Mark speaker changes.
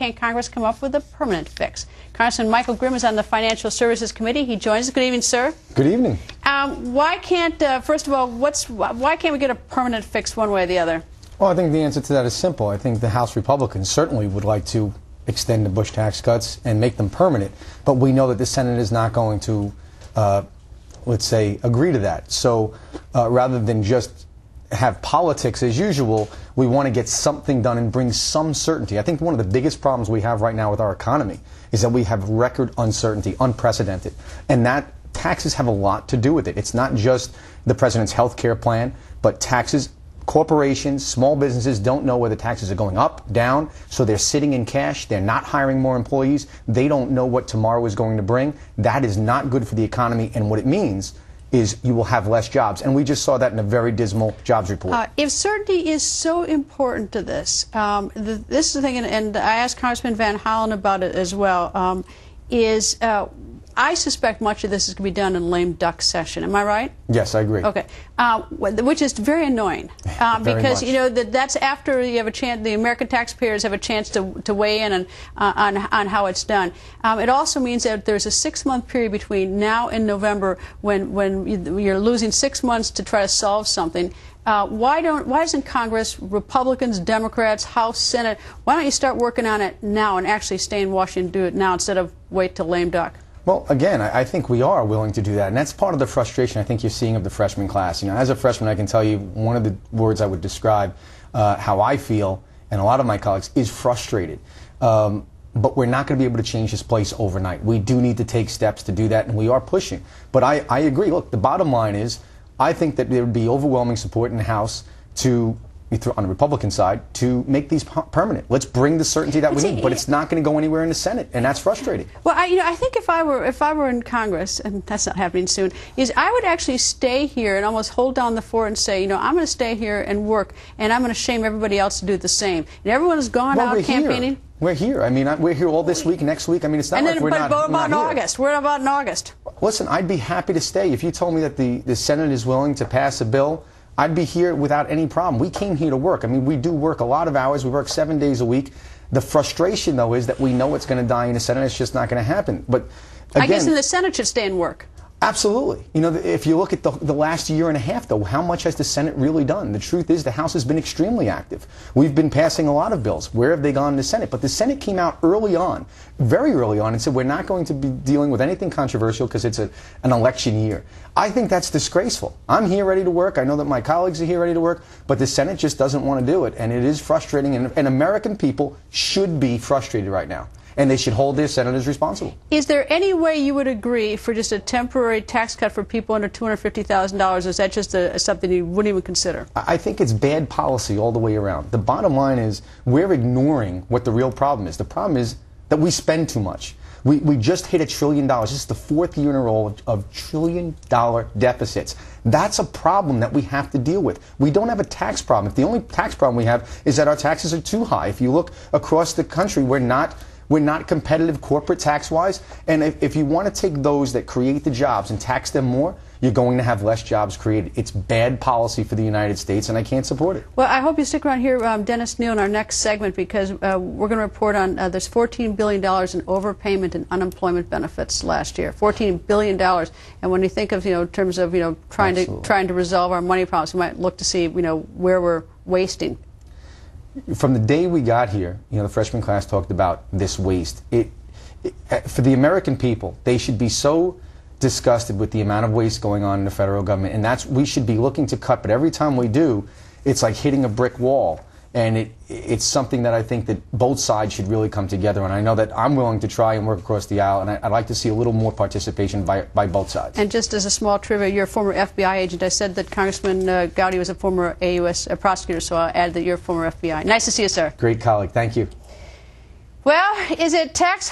Speaker 1: Can Congress come up with a permanent fix? Congressman Michael Grimm is on the Financial Services Committee. He joins us. Good evening, sir.
Speaker 2: Good evening.
Speaker 1: Why can't, first of all, why can't we get a permanent fix one way or the other?
Speaker 2: Well, I think the answer to that is simple. I think the House Republicans certainly would like to extend the Bush tax cuts and make them permanent, but we know that the Senate is not going to, let's say, agree to that. So rather than just have politics as usual, we want to get something done and bring some certainty. I think one of the biggest problems we have right now with our economy is that we have record uncertainty, unprecedented, and that taxes have a lot to do with it. It's not just the president's health care plan, but taxes. Corporations, small businesses don't know whether taxes are going up, down, so they're sitting in cash. They're not hiring more employees. They don't know what tomorrow is going to bring. That is not good for the economy, and what it means is you will have less jobs. And we just saw that in a very dismal jobs report.
Speaker 1: If certainty is so important to this, this is the thing, and I asked Congressman Van Hollen about it as well, I suspect much of this is going to be done in lame duck session. Am I right?
Speaker 2: Yes, I agree.
Speaker 1: Okay, which is very annoying because you know that's after you have a chance. The American taxpayers have a chance to weigh in on how it's done. It also means that there's a 6-month period between now and November when you're losing 6 months to try to solve something. Why doesn't Congress, Republicans, Democrats, House, Senate, why don't you start working on it now and actually stay in Washington and do it now instead of wait till lame duck?
Speaker 2: Well, again, I think we are willing to do that, and that's part of the frustration I think you're seeing of the freshman class. You know, as a freshman, I can tell you one of the words I would describe how I feel, and a lot of my colleagues, is frustrated. But we're not going to be able to change this place overnight. We do need to take steps to do that, and we are pushing. But I agree. Look, the bottom line is I think that there would be overwhelming support in the House to, on the Republican side, to make these permanent. Let's bring the certainty that we need, but it's not going to go anywhere in the Senate, and that's frustrating.
Speaker 1: Well, I think if I were in Congress, and that's not happening soon, is I would actually stay here and almost hold down the fort and say, you know, I'm going to stay here and work, and I'm going to shame everybody else to do the same. And everyone's gone out campaigning.
Speaker 2: We're here. I mean, we're here all this week, next week. I mean, it's not like we're not here.
Speaker 1: What about in August? What about in August?
Speaker 2: Listen, I'd be happy to stay. If you told me that the Senate is willing to pass a bill, I'd be here without any problem. We came here to work. I mean, we do work a lot of hours. We work 7 days a week. The frustration, though, is that we know it's going to die in the Senate. It's just not going to happen. But again,
Speaker 1: I guess then the Senate should stay and work.
Speaker 2: Absolutely. You know, if you look at the last year and a half, though, how much has the Senate really done? The truth is the House has been extremely active. We've been passing a lot of bills. Where have they gone in the Senate? But the Senate came out early on, very early on, and said we're not going to be dealing with anything controversial because it's an election year. I think that's disgraceful. I'm here ready to work. I know that my colleagues are here ready to work, but the Senate just doesn't want to do it, and it is frustrating, and American people should be frustrated right now. And they should hold their senators responsible.
Speaker 1: Is there any way you would agree for just a temporary tax cut for people under $250,000? Is that just something you wouldn't even consider? I
Speaker 2: think it's bad policy all the way around. The bottom line is we're ignoring what the real problem is. The problem is that we spend too much. We just hit $1 trillion. This is the 4th year in a row of $1 trillion deficits. That's a problem that we have to deal with. We don't have a tax problem. If the only tax problem we have is that our taxes are too high. If you look across the country, we're not competitive corporate tax-wise, and if you want to take those that create the jobs and tax them more, you're going to have less jobs created. It's bad policy for the United States, and I can't support it.
Speaker 1: Well, I hope you stick around here, Dennis Neal, in our next segment, because we're going to report on there's $14 billion in overpayment and unemployment benefits last year. $14 billion, and when you think of, in terms of, trying to resolve our money problems, we might look to see, where we're wasting.
Speaker 2: From the day we got here, the freshman class talked about this waste. For the American people, they should be so disgusted with the amount of waste going on in the federal government, and we should be looking to cut. But every time we do, it's like hitting a brick wall, and it's something that I think that both sides should really come together. And I know that I'm willing to try and work across the aisle, and I'd like to see a little more participation by both sides.
Speaker 1: And just as a small trivia, you're a former FBI agent. I said that Congressman Gowdy was a former AUS prosecutor, so I'll add that you're a former FBI. Nice to see you, sir.
Speaker 2: Great colleague. Thank you.
Speaker 1: Well, is it tax